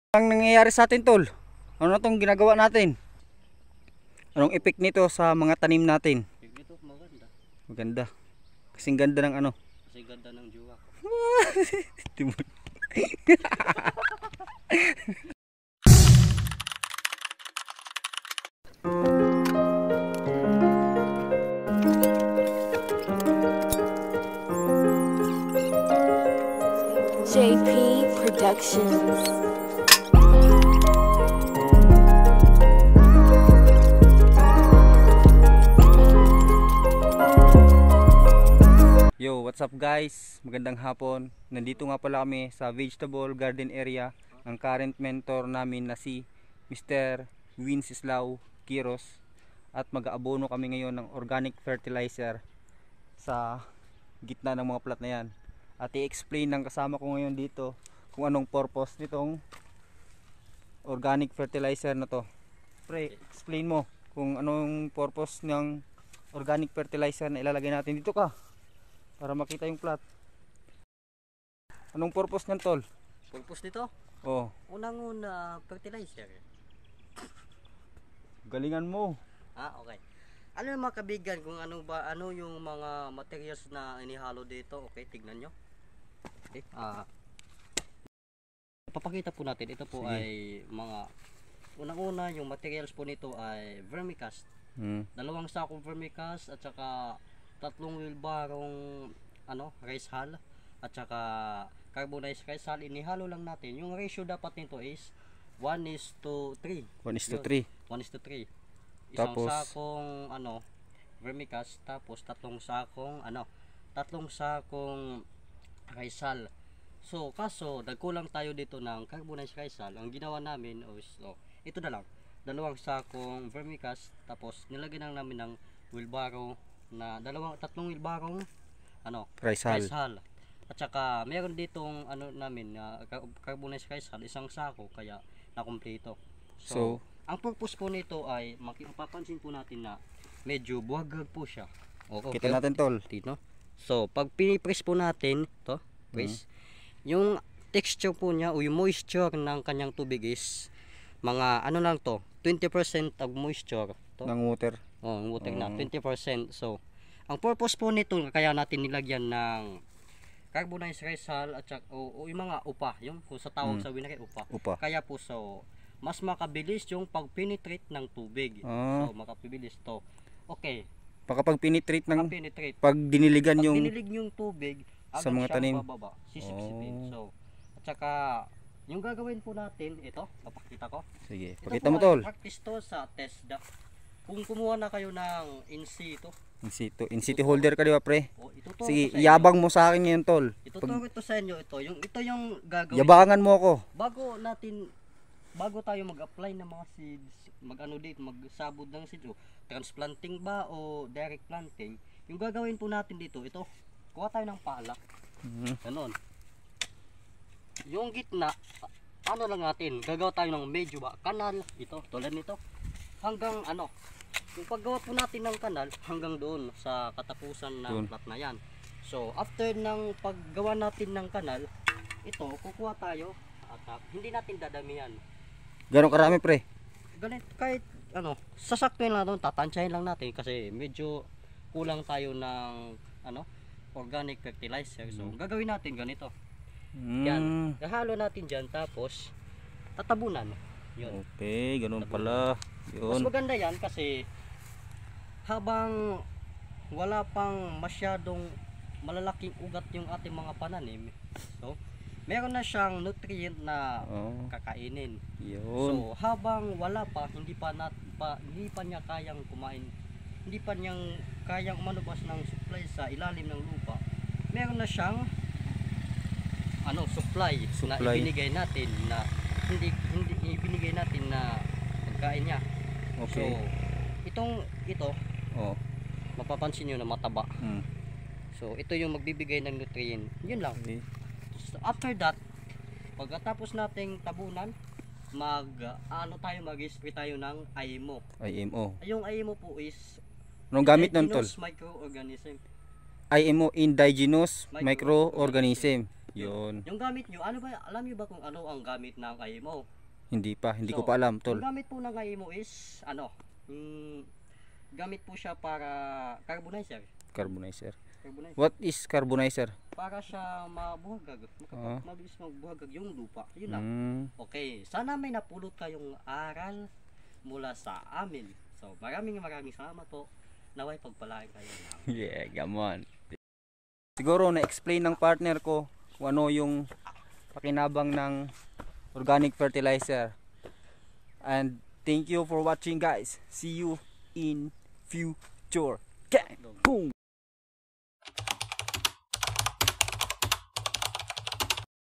Ang nangyayari sa atin, tol? Ano na tong ginagawa natin? Anong effect nito sa mga tanim natin? Ito maganda. Maganda. Kasing ganda ng ano? Kasi ganda ng jowa ko. Timon. JP Productions. Yo, what's up guys? Magandang hapon. Nandito nga pala kami sa vegetable garden area. Ang current mentor namin na si Mr. Wenceslao Quiros. At mag-aabono kami ngayon ng organic fertilizer sa gitna ng mga plat na yan. At i-explain ng kasama ko ngayon dito kung anong purpose nitong organic fertilizer na to. Pre, explain mo kung anong purpose ng organic fertilizer na ilalagay natin dito ka para makita yung plat. Anong purpose niyan, tol? Purpose nito? Oh, Unang-una, fertilizer. galingan mo. Okay. Ano yung mga kabigan kung ano yung mga materials na inihalo dito? Okay, tignan nyo. Okay. Papakita po natin. Ito po Sige. ay mga unang-una yung materials po nito ay vermicast. 2 sakong vermicast at saka 3 wheelbarong rice hull at saka carbonized rice hull. Inihalo lang natin. Yung ratio dapat nito is 1:3. 1:3. 1:3. Isang Tapos sakong vermicast, tapos 3 sakong rice hull. So kaso nagkulang tayo dito ng carbonized rice hull. Ang ginawa namin is ito na lang. 2 sakong vermicast, tapos nilagyan lang namin ng wheelbarrow na 3 wheelbarong rice hull. At saka meron ditong namin carbonized rice hull, 1 sako, kaya nakumpleto. So ang purpose po nito ay mapapansin po natin na medyo buwagag po siya. Okay. Kita natin, tol. Dito. So pag pinipress po natin to, press, yung texture po niya o yung moisture ng kanyang tubig is mga lang to, 20% of moisture to. Ng water. Water na 20%. So ang purpose po nito kaya natin nilagyan ng carbonized rice hull at saka, o yung mga upa, yung kung sa tawag sa winari upa. Kaya po mas makabilis yung pag-penetrate ng tubig. So makapabilis to. Okay. Pag penetrate ng pag diniligan yung dinilig yung tubig sa mga tanim, bababa, sisipsipin. So at saka yung gagawin po natin, ito, papakita ko. sige, Ito pakita mo, po ay tol. practice to sa TESDA. Kung kumuha na kayo ng in situ, In situ holder ka, di ba, pre? ituturo Sige, ko sa inyo. yabang mo sa akin ngayon, tol. Ituturo ito sa inyo, ito yung gagawin. Yabangan mo ako. Bago tayo mag-apply ng mga seeds, magsabod ng seeds, transplanting ba o direct planting, yung gagawin po natin dito, ito, kuha tayo ng pala. Ganon. Yung gitna, lang natin, gagawa tayo ng medyo kanal, ito, tulad nito, hanggang yung paggawa po natin ng kanal, hanggang doon sa katapusan ng plat na yan. So, after ng paggawa natin ng kanal, ito, kukuha tayo, at hindi natin dadamihan. Gano'ng karami, pre? Ganit, kahit sasaktuin lang doon, tatansyahin lang natin kasi medyo kulang tayo ng organic fertilizer. So, gagawin natin ganito. Yan, gahalo natin dyan, tapos tatabunan. Yun. Okay, ganun pala. Mas Yun. maganda yan kasi habang wala pang masyadong malalaking ugat yung ating mga pananim, so meron na siyang nutrient na kakainin. Yun. So habang wala pa, hindi pa niya kayang kumain, hindi pa niyang kayang umalabas ng supply sa ilalim ng lupa, meron na siyang supply na ibinigay natin na hindi ibinigay natin na pagkain niya. Okay. So ito mapapansin niyo na mataba. So ito yung magbibigay ng nutrient. Yun lang. Okay. So, after that, pagkatapos nating tabunan, mag-spray tayo ng IMO. IMO. Yung IMO po is Anong gamit nun, tol? indigenous microorganism. IMO, indigenous microorganism. Yun. Yung gamit nyo, alam niyo ba kung ano ang gamit ng IMO? Hindi ko So, pa alam, tol. Ang gamit po ng IMO is gamit po siya para carbonizer. Carbonizer. Carbonizer. What is carbonizer? Para siya mabuhagag, Ah. mabilis magbuhagag yung lupa. Yun lang. Okay, sana may napulot kayong aral mula sa amin. So, maraming salamat po. Naway pagpalain kayo namin. Yeah, come on. Siguro na-explain ng partner ko kung ano yung pakinabang ng organic fertilizer. And thank you for watching, guys. See you in future. Gang! Boom!